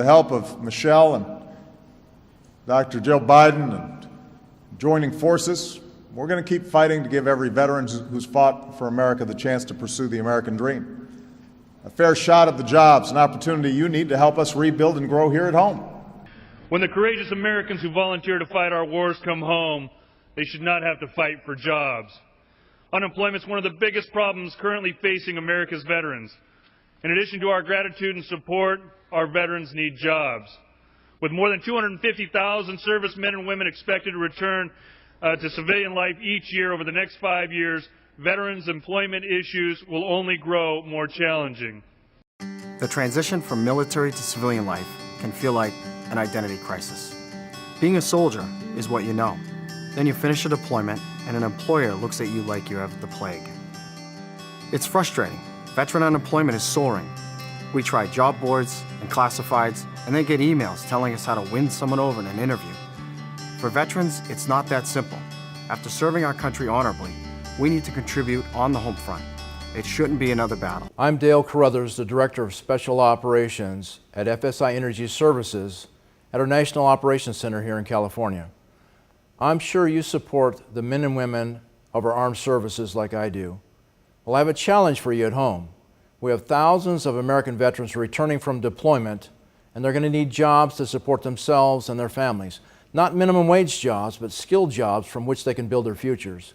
the help of Michelle and Dr. Jill Biden and joining forces, we're going to keep fighting to give every veteran who's fought for America the chance to pursue the American dream. A fair shot at the jobs, an opportunity you need to help us rebuild and grow here at home. When the courageous Americans who volunteer to fight our wars come home, they should not have to fight for jobs. Unemployment is one of the biggest problems currently facing America's veterans. In addition to our gratitude and support, our veterans need jobs. With more than 250,000 servicemen and women expected to return to civilian life each year over the next 5 years, veterans' employment issues will only grow more challenging. The transition from military to civilian life can feel like an identity crisis. Being a soldier is what you know. Then you finish a deployment and an employer looks at you like you have the plague. It's frustrating. Veteran unemployment is soaring. We try job boards and classifieds and then get emails telling us how to win someone over in an interview. For veterans, it's not that simple. After serving our country honorably, we need to contribute on the home front. It shouldn't be another battle. I'm Dale Carruthers, the Director of Special Operations at FSI Energy Services at our National Operations Center here in California. I'm sure you support the men and women of our armed services like I do. Well, I have a challenge for you at home. We have thousands of American veterans returning from deployment, and they're going to need jobs to support themselves and their families. Not minimum wage jobs, but skilled jobs from which they can build their futures.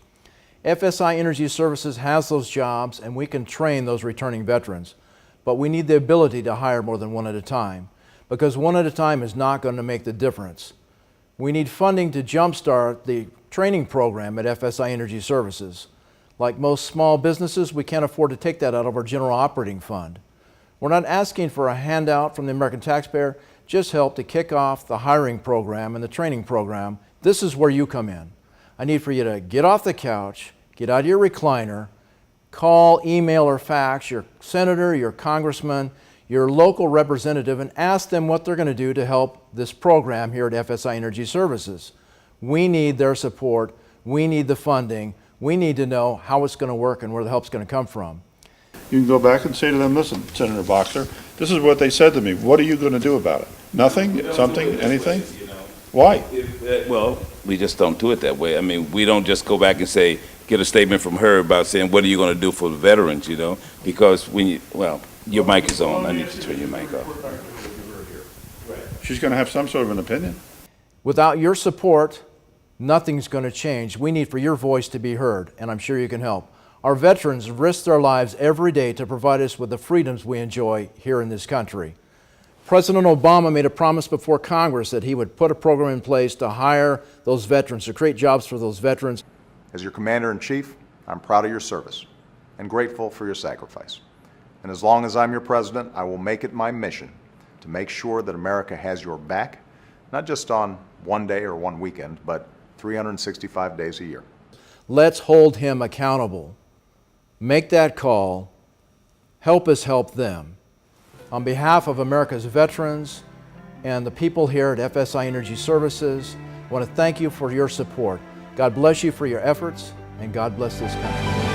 FSI Energy Services has those jobs, and we can train those returning veterans. But we need the ability to hire more than one at a time, because one at a time is not going to make the difference. We need funding to jumpstart the training program at FSI Energy Services. Like most small businesses, we can't afford to take that out of our general operating fund. We're not asking for a handout from the American taxpayer, just help to kick off the hiring program and the training program. This is where you come in. I need for you to get off the couch, get out of your recliner, call, email, or fax your senator, your congressman, your local representative, and ask them what they're going to do to help this program here at FSI Energy Services. We need their support. We need the funding. We need to know how it's going to work and where the help's going to come from. You can go back and say to them, listen, Senator Boxer, this is what they said to me. What are you going to do about it? Nothing? Something? Anything? Why? Well, we just don't do it that way. I mean, we don't just go back and say, get a statement from her about saying, what are you going to do for the veterans, you know? Because when you, well, your mic is on. I need to turn your mic off. She's going to have some sort of an opinion. Without your support, nothing's going to change. We need for your voice to be heard, and I'm sure you can help. Our veterans risk their lives every day to provide us with the freedoms we enjoy here in this country. President Obama made a promise before Congress that he would put a program in place to hire those veterans, to create jobs for those veterans. As your Commander-in-Chief, I'm proud of your service and grateful for your sacrifice. And as long as I'm your president, I will make it my mission to make sure that America has your back, not just on one day or one weekend, but 365 days a year. Let's hold him accountable. Make that call. Help us help them. On behalf of America's veterans and the people here at FSI Energy Services, I want to thank you for your support. God bless you for your efforts, and God bless this country.